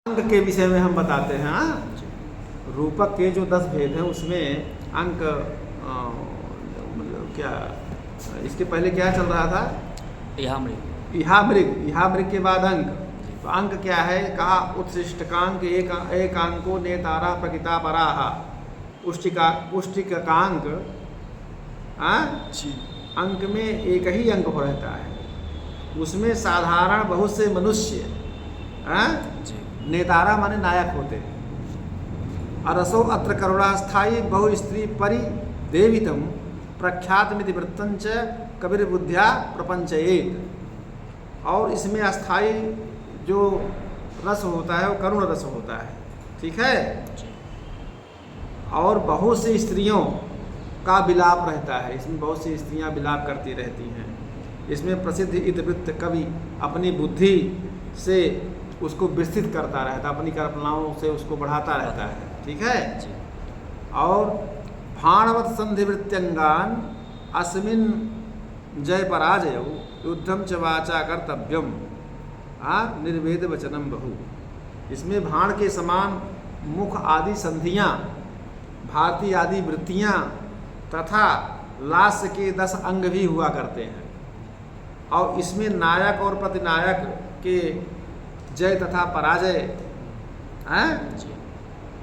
अंक के विषय में हम बताते हैं। हाँ, रूपक के जो 10 भेद हैं उसमें अंक मतलब क्या, इसके पहले क्या चल रहा था? इहामृग के बाद अंक। तो अंक क्या है? कहा उत्सृष्टकांक एक अंको नेतारा प्रकृता पराहा। पुष्टिकांक अंक में एक ही अंक रहता है, उसमें साधारण बहुत से मनुष्य नेतारा माने नायक होते हैं। अरसो अत्र करुणा स्थायी बहु स्त्री परि देवितम प्रख्यात मिति वृत्तंच कबीर बुद्धिया प्रपंचयेत। और इसमें अस्थाई जो रस होता है वो करुण रस होता है, ठीक है। और बहुत सी स्त्रियों का विलाप रहता है, इसमें बहुत सी स्त्रियां विलाप करती रहती हैं। इसमें प्रसिद्ध इतिवृत्त कवि अपनी बुद्धि से उसको विस्तृत करता रहता है, अपनी कल्पनाओं से उसको बढ़ाता रहता है, ठीक है। और भाणवत संधिवृत्त्यंगान अस्मिन जय पराजय युद्धम च वाचा कर्तव्यम निर्वेद वचनम बहु। इसमें भाण के समान मुख आदि संधियाँ, भारतीय आदि वृत्तियाँ तथा लास्य के 10 अंग भी हुआ करते हैं। और इसमें नायक और प्रतिनायक के जय तथा पराजय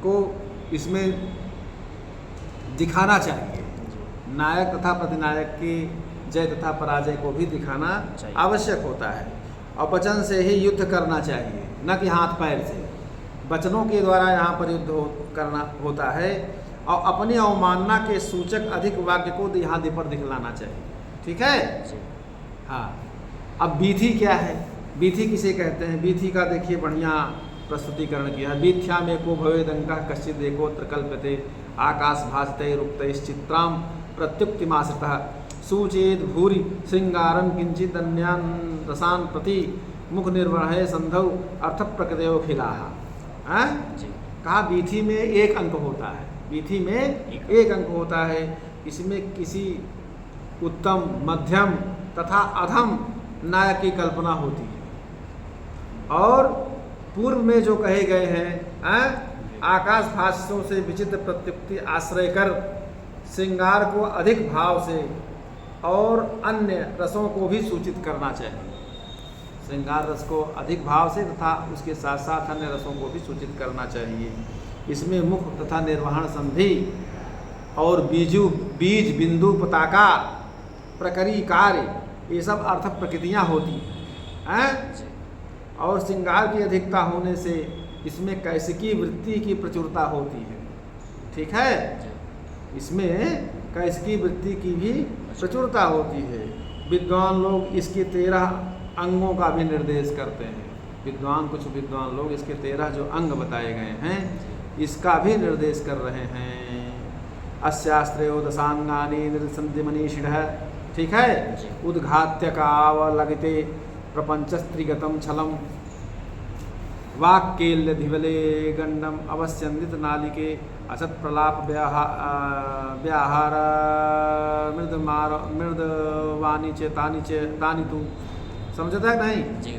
को इसमें दिखाना चाहिए। नायक तथा प्रतिनायक के जय तथा पराजय को भी दिखाना आवश्यक होता है। और वचन से ही युद्ध करना चाहिए, न कि हाथ पैर से। वचनों के द्वारा यहाँ पर युद्ध करना होता है। और अपनी अवमानना के सूचक अधिक वाक्य को यहाँ पर दिखलाना चाहिए, ठीक है। हाँ, अब बीथी क्या है? बीथी किसे कहते हैं? बीथी का देखिए बढ़िया प्रस्तुतिकरण किया है। बीथ्या में को भवेदंका कश्चित एको त्रिकल्पते आकाश भासते रुक्तश्चित्राम प्रत्युक्तिमाश्रितः सूचेत भूरि श्रृंगारम किंचित अन्यान रसान प्रति मुख निर्वहय संधौ अर्थ प्रकृतयो खिलाहा। कहा बीथी में एक अंक होता है, बीथी में एक अंक होता है। इसमें किसी उत्तम, मध्यम तथा अधम नायक की कल्पना होती है। और पूर्व में जो कहे गए हैं आकाश भाष्यों से विचित्र प्रत्युक्ति आश्रय कर श्रृंगार को अधिक भाव से और अन्य रसों को भी सूचित करना चाहिए। श्रृंगार रस को अधिक भाव से तथा उसके साथ साथ अन्य रसों को भी सूचित करना चाहिए। इसमें मुख तथा निर्वहन संधि और बीज बिंदु पताका प्रकरी कार्य ये सब अर्थ प्रकृतियाँ होती हैं। और श्रृंगार की अधिकता होने से इसमें कैसिकी वृत्ति की प्रचुरता होती है, ठीक है। इसमें कैसिकी वृत्ति की भी प्रचुरता होती है। विद्वान लोग इसके 13 अंगों का भी निर्देश करते हैं। कुछ विद्वान लोग इसके 13 जो अंग बताए गए हैं इसका भी निर्देश कर रहे हैं। अस्यास्त्रयो दशांगानि निर्सन्ति मनीषिणः, ठीक है। उद्घात्य कावलगिते प्रपंचस्त्रिगतम छलम वाक्केल्य धिवले गंडम अवस्यंदित नालिके असत प्रलाप व्याहार मृदवानी तानी तू। समझता है नहीं जी?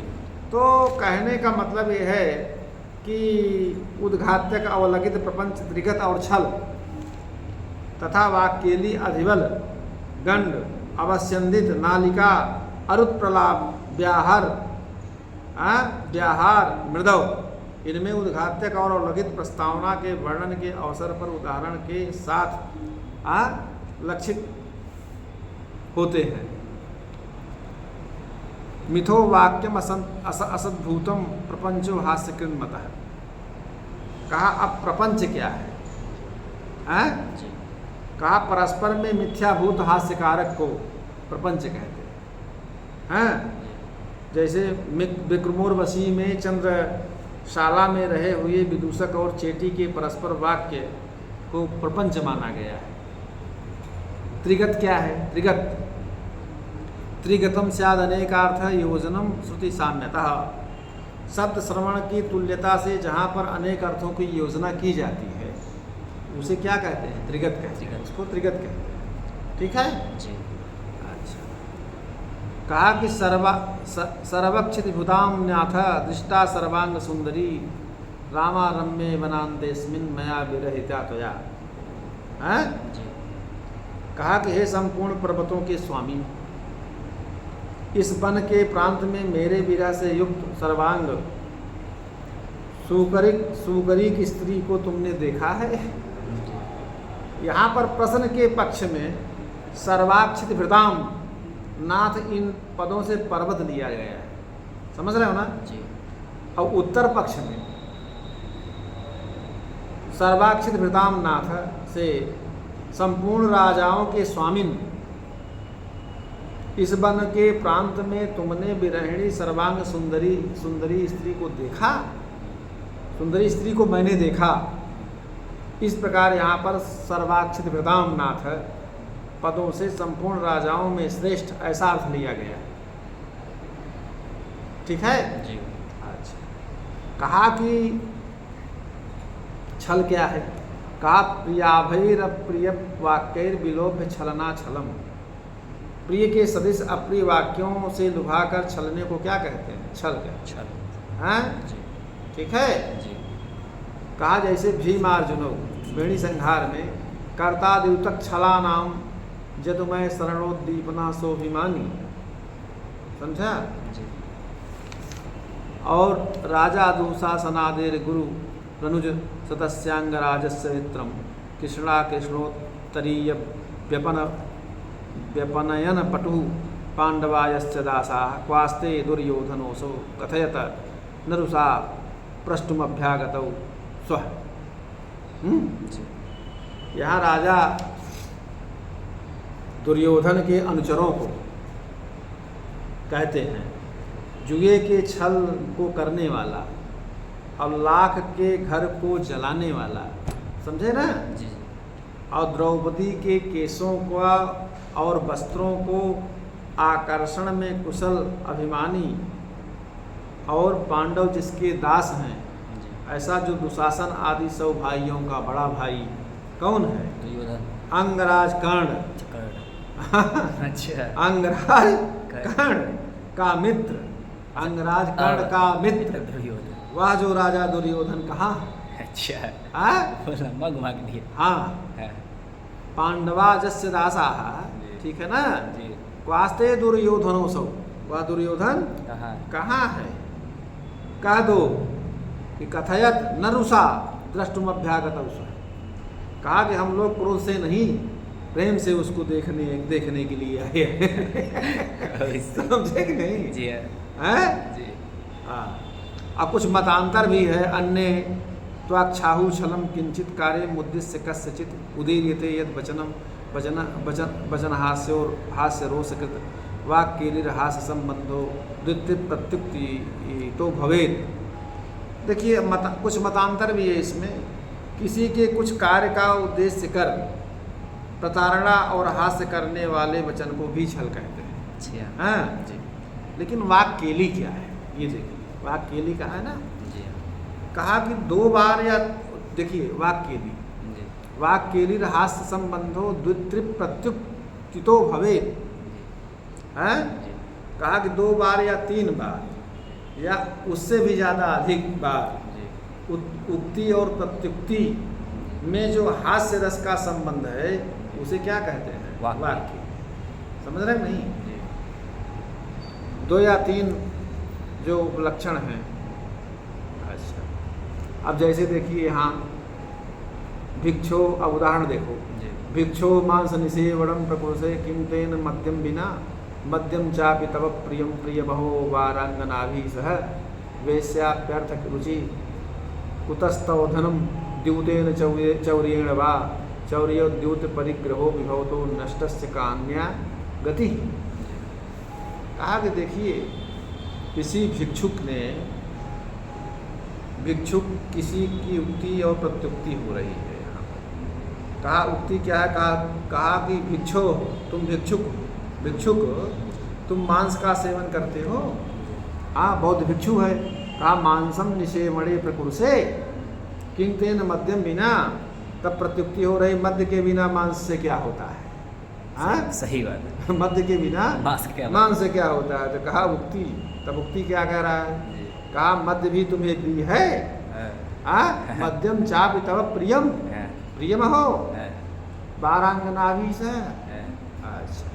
तो कहने का मतलब ये है कि उद्घात्य का अवलगित प्रपंच त्रिगत और छल तथा वाक्केली अधिवल गंड अवस्यंदित नालिका अरुत प्रलाप व्याहार मृदव, इनमें उद्घात्य और अवलगित प्रस्तावना के वर्णन के अवसर पर उदाहरण के साथ लक्षित होते हैं। मिथो वाक्यम असद्भूतम प्रपंचो हास्यकृन मतः। कहा अब प्रपंच क्या है? कहा परस्पर में मिथ्याभूत हास्यकारक को प्रपंच कहते हैं। जैसे विक्रमोर्वशी में चंद्रशाला में रहे हुए विदूषक और चेटी के परस्पर वाक्य को प्रपंच माना गया है। त्रिगत क्या है? त्रिगतम स्याद अनेकार्थ योजनम श्रुति साम्यतः। शब्द श्रवण की तुल्यता से जहाँ पर अनेक अर्थों की योजना की जाती है उसे क्या कहते हैं? त्रिगत कहते हैं। उसको त्रिगत कहते हैं, ठीक है जी। अच्छा, कहा कि सर्वक्षित भूताम न्याथ दृष्टा सर्वांग सुंदरी रामा रम्ये वनान्तेस्मिन् मया विरहिता त्वया। हैं? कहा कि हे संपूर्ण पर्वतों के स्वामी, इस वन के प्रांत में मेरे विरह से युक्त सर्वांग सुगरी की स्त्री को तुमने देखा है? यहाँ पर प्रश्न के पक्ष में सर्वाक्षित भृताम नाथ इन पदों से पर्वत लिया गया है, समझ रहे हो ना जी। और उत्तर पक्ष में सर्वाक्षित भृताम नाथ से संपूर्ण राजाओं के स्वामिन, इस वन के प्रांत में तुमने विरहिणी सर्वांग सुंदरी स्त्री को देखा? सुंदरी स्त्री को मैंने देखा। इस प्रकार यहाँ पर सर्वाक्षित भृताम नाथ पदों से संपूर्ण राजाओं में श्रेष्ठ ऐसा अर्थ लिया गया। ठीक है जी। अच्छा, कहा कि छल क्या है? कहा प्रियाभैर प्रिय वाक्यर विलोभ छलना छलम। प्रिय के सदृश अप्रिय वाक्यों से लुभाकर छलने को क्या कहते हैं? छल कहते हैं। हैं? ठीक है जी। कहा जैसे भीमार्जुनो वेणी संहार में कर्ता द्युतक छला नाम जदुमय शरणोद्दीपना सोभिमानी, समझा जी। और राजा दुशासनादेर गुरु रनुज सतस्यांग राजस्य मित्रम कृष्णा कृष्णोत्तरीय व्यपनयन पटु पांडवायश्च दासा क्वास्ते दुर्योधनोसो कथयत नरुषा प्रष्टुमभ्यागतौ स्व। यहाँ राजा दुर्योधन के अनुचरों को कहते हैं जुए के छल को करने वाला और लाख के घर को जलाने वाला, समझे ना जी। और द्रौपदी के केसों का और वस्त्रों को आकर्षण में कुशल अभिमानी और पांडव जिसके दास हैं, ऐसा जो दुशासन आदि सौ भाइयों का बड़ा भाई कौन है? दुर्योधन। अंगराज कर्ण। अच्छा। अंगराज कर्ण का मित्र, अंगराज कर्ण का मित्र दुर्योधन। वह जो राजा दुर्योधन कहाँ? अच्छा, हाँ, पांडवा जस्य दासा, ठीक है ना जी। वास्ते दुर्योधनो सौ, वह दुर्योधन कहाँ है? कह दो कि कथयत नरुषा द्रष्टुमभ्यागत। कहा कि हम लोग क्रोध से नहीं प्रेम से उसको देखने के लिए आए हैं। समझे कि नहीं जी? है जी। हाँ, अब कुछ मतांतर भी है। अन्य त्वाक्षाहु छलम किंचित कार्य मुद्दिश्य कस्यचित उदीर्यते यद वचनम वचन हास्य रोषकृत वाक्यलिर हास्य संबंधो द्वितीय प्रत्युक्ति तो भवेत। देखिए कुछ मतांतर भी है इसमें। किसी के कुछ कार्य का उद्देश्य कर प्रताड़ना और हास्य करने वाले वचन को भी छल कहते हैं। हाँ जी। लेकिन वाक्यली क्या है ये देखिए, वाक्यली कहा है ना जी। कहा कि 2 बार या देखिए वाक्यली, वाक्यलिर हास्य संबंधो द्वितीय प्रत्युक्तितो भवेत है। कहा कि 2 बार या 3 बार या उससे भी ज़्यादा अधिक बार उक्ति और प्रत्युक्ति में जो हास्य रस का संबंध है उसे क्या कहते हैं? वाक्य। समझ रहे नहीं? 2 या 3 जो उपलक्षण हैं। अच्छा, अब जैसे देखिए यहाँ भिक्षो, अब उदाहरण देखो, भिक्षो मांस निषेवणम प्रकुरुषे किं तेन मद्यम बिना मद्यम चापि तव प्रियम प्रिय बहो वारांगनाभि सह वेश्याप्यर्थ रुचि कुतस्तवधनम द्यूतेन चौर्येण वा चौर्योद्यूत परिग्रहो विभवतो नष्टस्य कान्या गति। कहा कि देखिए किसी भिक्षुक किसी की उक्ति और प्रत्युक्ति हो रही है यहाँ पर। कहा उक्ति क्या है? कहा कि भिक्षुक तुम मांस का सेवन करते हो। हाँ, बौद्ध भिक्षु है। कहा मांसम निषेवणे प्रकुरुषे किं तेन मद्यम बिना, तब प्रत्युक्ति हो रही मद्य के बिना मांस से क्या होता है? हाँ सही बात है। मद्य के बिना मांस से क्या होता है? तो कहा उक्ति। तब उक्ति क्या कह रहा है? कहा मद्य भी तुम्हें प्रिय है। मध्यम चापि तव प्रियम, प्रियम हो बारांगनावी से। अच्छा,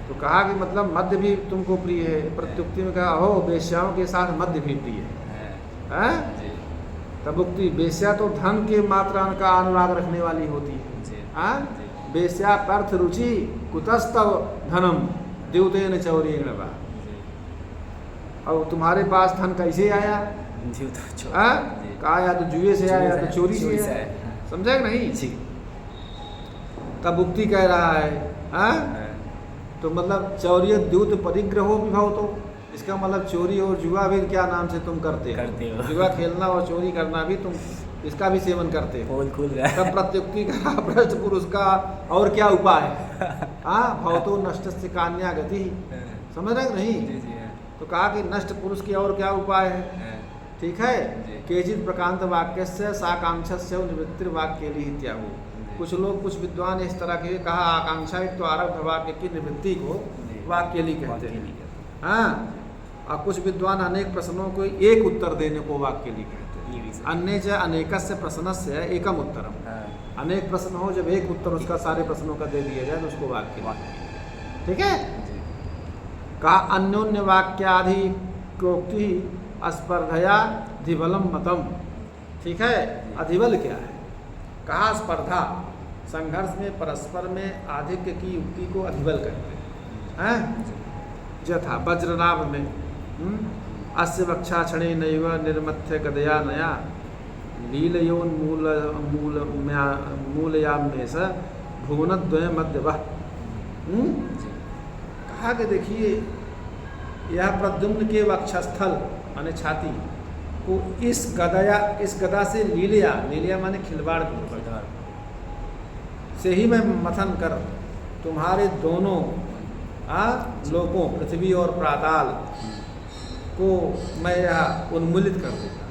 तो कहा कि मतलब मध्य भी तुमको प्रिय है। प्रत्युक्ति में कहा हो वेश्याओं के साथ मध्य भी प्रिय है। तब उक्ति वेश्या तो धन के मात्रा का अनुराग रखने वाली होती है। वेश्या पर्थ रुचि कुतस्तव धनम द्युतेन चौरेण वा। और तुम्हारे पास धन कैसे आया? कहा या तो जुए से आया या तो चोरी से आया। समझा कि नहीं? तब उक्ति कह रहा है तो मतलब चौर्य द्युत परिग्रहो विभव, तो इसका मतलब चोरी और जुआ भी क्या नाम से तुम करते हो? जुआ खेलना और चोरी करना भी तुम इसका भी सेवन करते हो। तब प्रत्युक्ति का भ्रष्ट पुरुष का और क्या उपाय? भवतो नष्ट से कान्या गति। समझ रहे नहीं? तो कहा कि नष्ट पुरुष की और क्या उपाय है? ठीक है। केचित प्रकांत वाक्य से साकांक्षा से निवृत्तिर्वाक्य इत्याहु। कुछ लोग, कुछ विद्वान इस तरह के कहा आकांक्षा तो आरब्ध वाक्य की निवृत्ति को वाक्यली कहते हैं। और कुछ विद्वान अनेक प्रश्नों को एक उत्तर देने को वाक्यली कहते हैं। अन्य च अनेकस्य प्रश्नस्य एकम उत्तरम। अनेक प्रश्न हो, जब एक उत्तर उसका सारे प्रश्नों का दे दिया जाए तो उसको वाक्य। ठीक है। कहा अन्योन्य वाक्याधिकोक्ति स्पर्धया अधिबलम मतम। ठीक है। अधिबल क्या है? कहा स्पर्धा, संघर्ष में परस्पर में आधिक्य की युक्ति को अधिबल कहते हैं। यथा वज्रनाभ में अस्य वक्षा क्षणे नैव निर्मथ्य गदया नया लीलयोन मूलयाम्य स भुवनद्वय मध्यवः। कहा कि देखिए यह प्रद्युम्न के वक्षस्थल माने छाती को इस गदा से लीलिया माने खिलवाड़ से ही मैं मथन कर तुम्हारे दोनों लोकों पृथ्वी और पाताल को मैं यह उन्मूलित कर देता।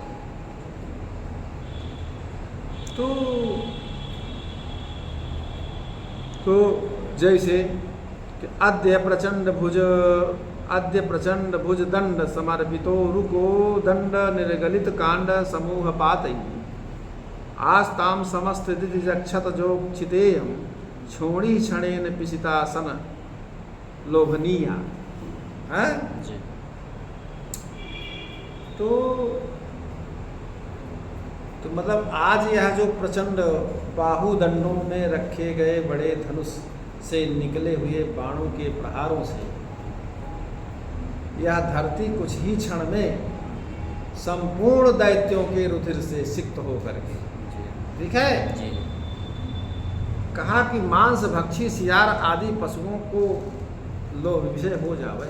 तो जैसे कि अद्य प्रचंड भुज दंड समर्पितो रुको दंड निर्गलित कांड समूह पातई आस्ताम समस्त दिजक्षत जोक्षितेयम छोड़ी क्षणेन पिशितासन लोभनीया है। तो मतलब आज यह जो प्रचंड बाहुदंडों में रखे गए बड़े धनुष से निकले हुए बाणों के प्रहारों से यह धरती कुछ ही क्षण में संपूर्ण दैत्यों के रुधिर से सिक्त होकर के, ठीक है, कहा कि मांस भक्षी सियार आदि पशुओं को लोभ विषय हो जावे।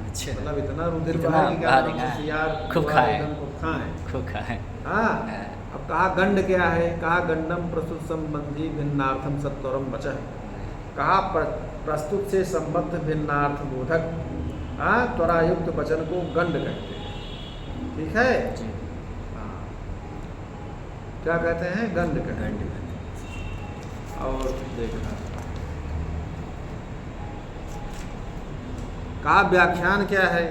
अच्छा, मतलब इतना रुधिर बहाएगा सियार खूब खाएं। हाँ। अब कहा गंड क्या है? कहा गंडम प्रस्तुत संबंधी भिन्नार्थम सत्वरम वचः। कहा प्रस्तुत से संबद्ध भिन्नार्थ बोधक त्वरायुक्त वचन को गंड कहते हैं। ठीक है। क्या कहते हैं? गंड कहते हैं। और देखना कहा व्याख्यान क्या है?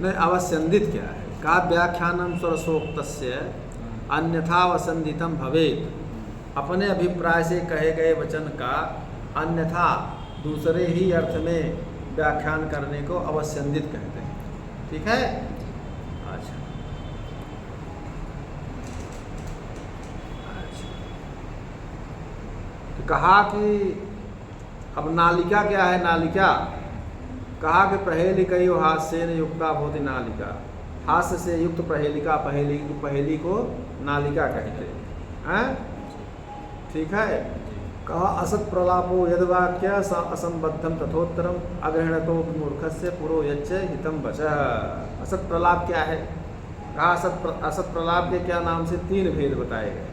नहीं, अवस्यंदित क्या है? कहा व्याख्यानम स्वरसोक्तस्य अन्यथा वसंदितम भवेत्। अपने अभिप्राय से कहे गए वचन का अन्यथा दूसरे ही अर्थ में व्याख्यान करने को अवस्यंदित कहते हैं। ठीक है। अच्छा, तो कहा कि अब नालिका क्या है? नालिका कहा कि प्रहेलिकयो हास्य न युक्ता भवति नालिका। हास्य से युक्त प्रहेलिका, पहेली को नालिका कहते हैं। ठीक है। कहा असत प्रलापो यद्वाक्य असंबद्धम तथोत्तरम अग्रहणतो मूर्खस्य पुरो यच्च हितम वचः। असत प्रलाप क्या है? कहा असत प्रलाप के क्या नाम से 3 भेद बताए गए।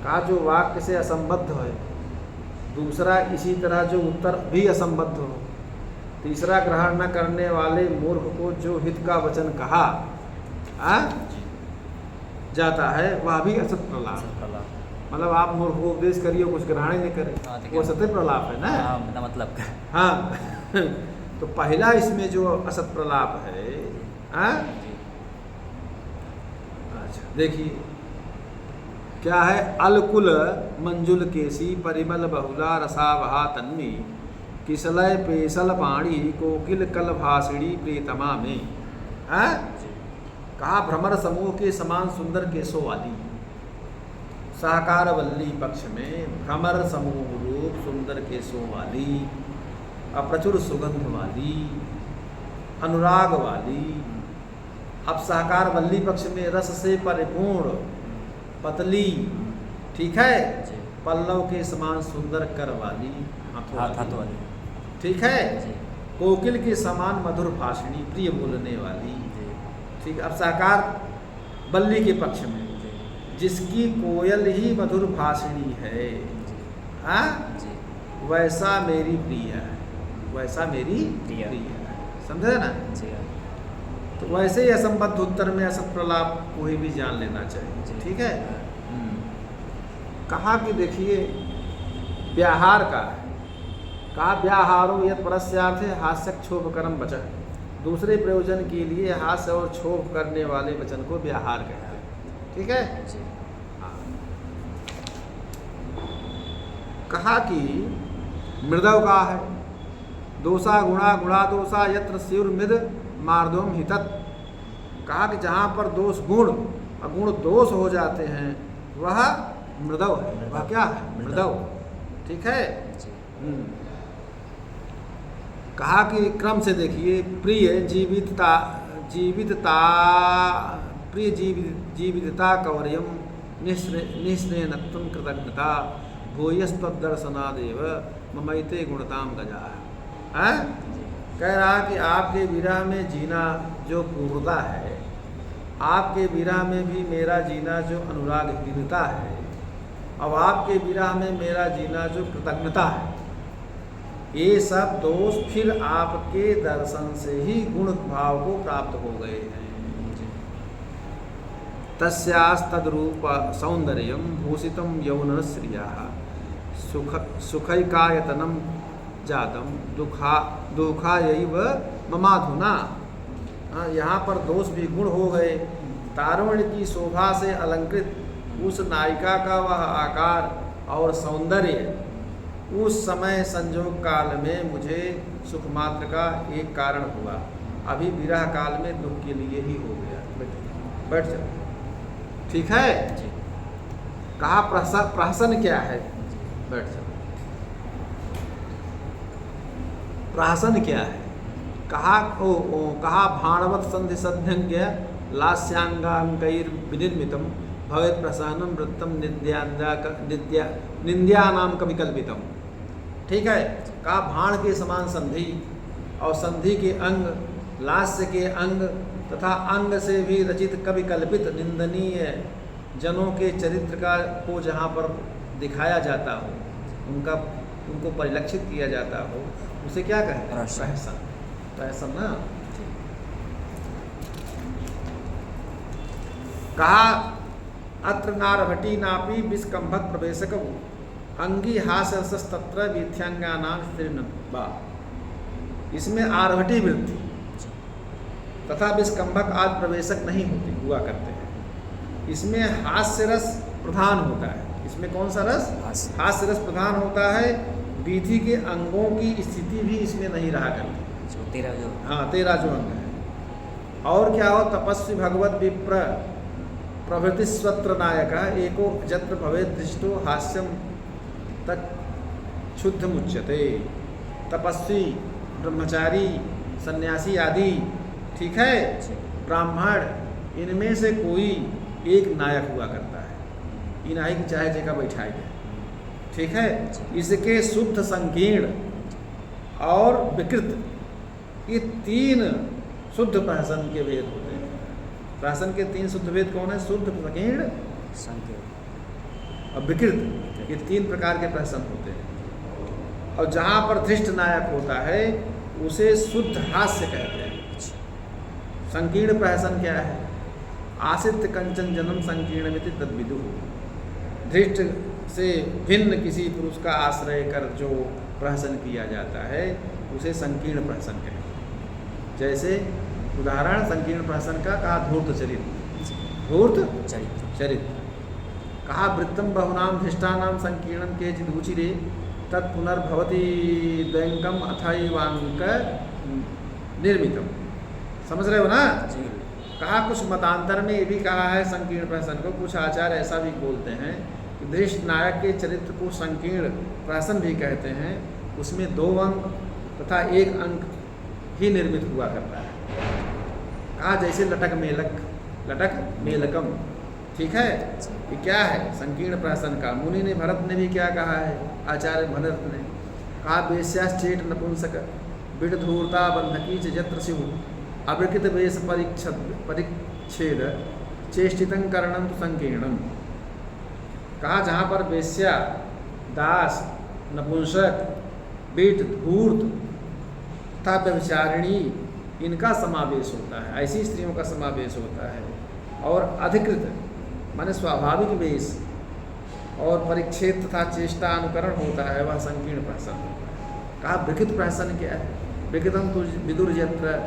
कहा जो वाक्य से असंबद्ध है, दूसरा इसी तरह जो उत्तर भी असंबद्ध हो, तीसरा ग्रहण न करने वाले मूर्ख को जो हित का वचन कहा जाता है वह भी असत प्रलाप। मतलब आप मूर्ख को उपदेश करिए, कुछ ग्रहण ही नहीं करे, वो सत्य प्रलाप है ना। मतलब हाँ। तो पहला इसमें जो असत प्रलाप है हाँ? अच्छा देखिए क्या है, अलकुल मंजुल केसी परिमल बहुला रसावहा तन्मी किसलय पेसल पाणी कोकिल कल भाषिणी प्रियतमा में। है कहा भ्रमर समूह के समान सुंदर केसों वाली, साकार वल्ली पक्ष में भ्रमर समूह रूप सुंदर केसों वाली, अप्रचुर सुगंध वाली, अनुराग वाली। अब साकार वल्ली पक्ष में रस से परिपूर्ण पतली, ठीक है, पल्लव के समान सुंदर कर वाली, हाथों वाली, ठीक है, कोकिल के समान मधुर भाषिणी प्रिय बोलने वाली, ठीक। अब साकार बल्ली के पक्ष में जिसकी कोयल ही मधुर भाषिणी है, हाँ, वैसा मेरी प्रिय है, वैसा मेरी प्रिय है, समझे ना। तो वैसे ही असंबद्ध उत्तर में असत प्रलाप कोई भी जान लेना चाहिए, ठीक है। कहा कि देखिए व्याहार का है, कहा व्याहारो यद परस्यार्थ हास्य क्षोभकरम वचन, दूसरे प्रयोजन के लिए हास्य और क्षोभ करने वाले वचन को व्याहार कहते हैं, ठीक है। कहा कि मृदव का है, दोषा गुणा गुणा दोषा यत्र स्युर्मिद मार्दोम हितत। कहा कि जहाँ पर दोष गुण और गुण दोष हो जाते हैं वह मृदव है, वह क्या है, मृदव, ठीक है। कहा कि क्रम से देखिए प्रिय जीवितता प्रिय जीवितता कौर्यम निःस्नेहत्वं कृतज्ञता भूयस्तदर्शनादेव ममैते गुणताम गजा है। कह रहा कि आपके विरह में जीना जो पूर्णता है, आपके विरह में भी मेरा जीना जो अनुराग दृढ़ता है, अब आपके विरह में मेरा जीना जो कृतज्ञता है, ये सब दोष फिर आपके दर्शन से ही गुण भाव को प्राप्त हो गए हैं। तस्यास्तद्रूप सौंदर्यम भूषितम यौन श्रिया सुखैकायतनम जातम दुखायैव ममाधुना। यहाँ पर दोष भी गुण हो गए। तारुण्य की शोभा से अलंकृत उस नायिका का वह आकार और सौंदर्य उस समय संजोग काल में मुझे सुख मात्र का एक कारण हुआ, अभी विरह काल में दुख के लिए ही हो गया। बैठ जाओ, ठीक है। कहा प्रहसन क्या है, बैठ जाओ। प्रहसन क्या है, कहा कहा भाणवत संधि सध्यंग्य लास्यांगांकैर विनिर्मितम भवेत् प्रसन्नम वृत्तम निंद्यानाम कविकल्पितम, ठीक है। कहा भाण के समान संधि और संधि के अंग, लास्य के अंग तथा अंग से भी रचित कवि कल्पित निंदनीय जनों के चरित्र का को जहाँ पर दिखाया जाता हो, उनको परिलक्षित किया जाता हो, उसे क्या कहते हैं, प्रहसन। प्रहसन ना। कहा अत्र नारभटी नापी विस्कंभक प्रवेशक अंगी हास्यस्तत्र वीथ्यांगानाम स्त्रीनबा। इसमें आरभटी वृत्ति तथा विस्कंभक आदि प्रवेशक नहीं होते हुआ करते हैं। इसमें हास्य रस प्रधान होता है। इसमें कौन सा रस, हास्य रस प्रधान होता है। वीथी के अंगों की स्थिति भी इसमें नहीं रहा करती। 13 जो अंग है। और क्या हो, तपस्वी भगवत विप्र प्रभृति स्वत्र नायक एको जत्र भवेद दृष्टो हास्यम तक शुद्ध मुच्यते। तपस्वी, ब्रह्मचारी, सन्यासी आदि, ठीक है, ब्राह्मण, इनमें से कोई एक नायक हुआ करता है। इनाई की चाहे जगह बैठाए गए, ठीक है। इसके शुद्ध, संकीर्ण और विकृत, ये 3 शुद्ध प्रहसन के भेद होते हैं। प्रहसन के 3 शुद्ध भेद कौन है, शुद्ध, संकीर्ण और विकृत। ये 3 प्रकार के प्रहसन होते हैं। और जहाँ पर धृष्ट नायक होता है उसे शुद्ध हास्य कहते हैं। संकीर्ण प्रहसन क्या है, आसित कंचन जन्म संकीर्ण मिति तद्विदु। धृष्ट से भिन्न किसी पुरुष का आश्रय कर जो प्रहसन किया जाता है उसे संकीर्ण प्रहसन कहते हैं। जैसे उदाहरण संकीर्ण प्रहसन का कहा धूर्त चरित, धूर्त चरित। कहा वृत्तम बहुनाम धृष्टानाम संकीर्णम के चिदुचिरे तत्पुनर्भवती दैंकम अथैवांक निर्मितम। समझ रहे हो ना? कहा कुछ मतांतर में ये भी कहा है संकीर्ण प्रहसन को, कुछ आचार्य ऐसा भी बोलते हैं कि धृष्ट नायक के चरित्र को संकीर्ण प्रहसन भी कहते हैं। उसमें 2 अंक तथा 1 अंक ही निर्मित हुआ करता है। कहा जैसे लटक मेलक, लटक मेलकम, ठीक है। ये क्या है? संकीर्ण प्रहसन का। मुनि ने, भरत ने भी क्या कहा है? आचार्य भरत ने कहा वेश्याश्चेट नपुंसक विडधूर्ता बंधकी च यत्र स्युः अविकृत वेश परिच्छेद चेष्टितं करणं तु संकीर्णम। कहा जहाँ पर वेश्या, दास, नपुंसक, बिड, धूर्त तथा व्यभिचारिणी इनका समावेश होता है, ऐसी स्त्रियों का समावेश होता है। और अधिकृत माने स्वाभाविक वेश और परिच्छेद तथा चेष्टा अनुकरण होता है, वह संकीर्ण प्रहसन होता है। कहा विकृत प्रहसन क्या है? विकृतम तो विदुर यत्र,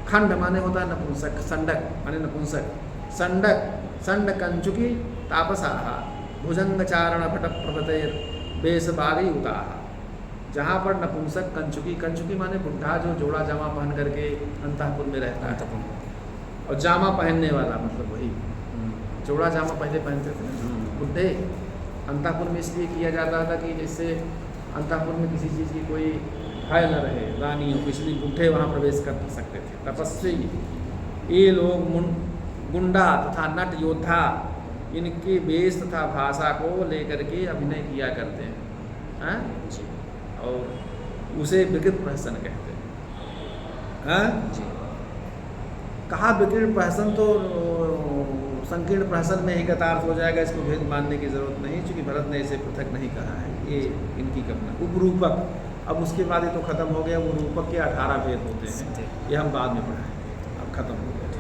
खंड माने होता है नपुंसक, संडक माने नपुंसक, संडक संड कंचुकी तापसाहा भुजंग चारण भट प्रभृतिर बेसबारी उताहा। जहाँ पर नपुंसक कंचुकी, कंचुकी माने बुढ़ा जो जोड़ा जामा पहन करके अंतःपुर में रहता है, और जामा पहनने वाला मतलब वही जोड़ा जामा पहले पहनते थे ना बुढ़े। अंतःपुर में इसलिए किया जाता था कि जिससे अंतःपुर में किसी चीज़ की कोई भय न रहे, रानियों को, इसलिए बुढ़े वहाँ प्रवेश कर सकते थे। तपस्वी ये लोग गुंडा तथा नट योद्धा इनके वेश तथा भाषा को लेकर के अभिनय किया करते हैं, और उसे विकृत प्रहसन कहते हैं। कहा विकृत प्रहसन तो संकीर्ण प्रहसन में ही गतार्थ हो जाएगा, इसको भेद मानने की जरूरत नहीं, क्योंकि भरत ने इसे पृथक नहीं कहा है, ये इनकी कल्पना। उपरूपक, अब उसके बाद ये तो खत्म हो गया। वो रूपक के 18 भेद होते हैं, ये हम बाद में पढ़ाएंगे, अब खत्म हो गया।